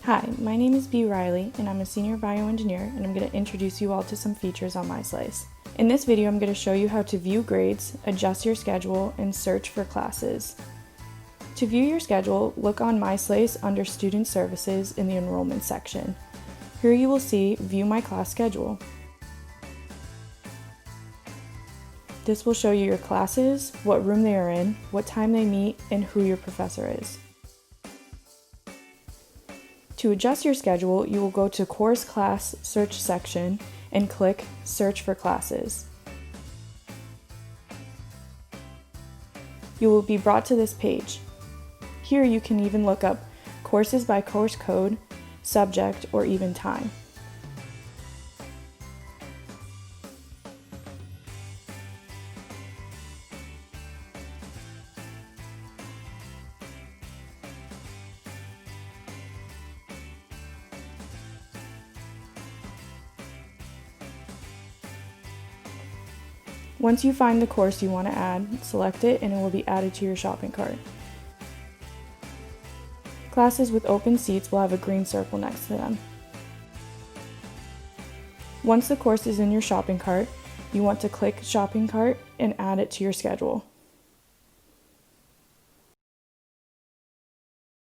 Hi, my name is B. Riley, and I'm a senior bioengineer, and I'm going to introduce you all to some features on MySlice. In this video, I'm going to show you how to view grades, adjust your schedule, and search for classes. To view your schedule, look on MySlice under Student Services in the Enrollment section. Here you will see View My Class Schedule. This will show you your classes, what room they are in, what time they meet, and who your professor is. To adjust your schedule, you will go to Course Class Search section and click Search for Classes. You will be brought to this page. Here you can even look up courses by course code, subject, or even time. Once you find the course you want to add, select it and it will be added to your shopping cart. Classes with open seats will have a green circle next to them. Once the course is in your shopping cart, you want to click Shopping Cart and add it to your schedule.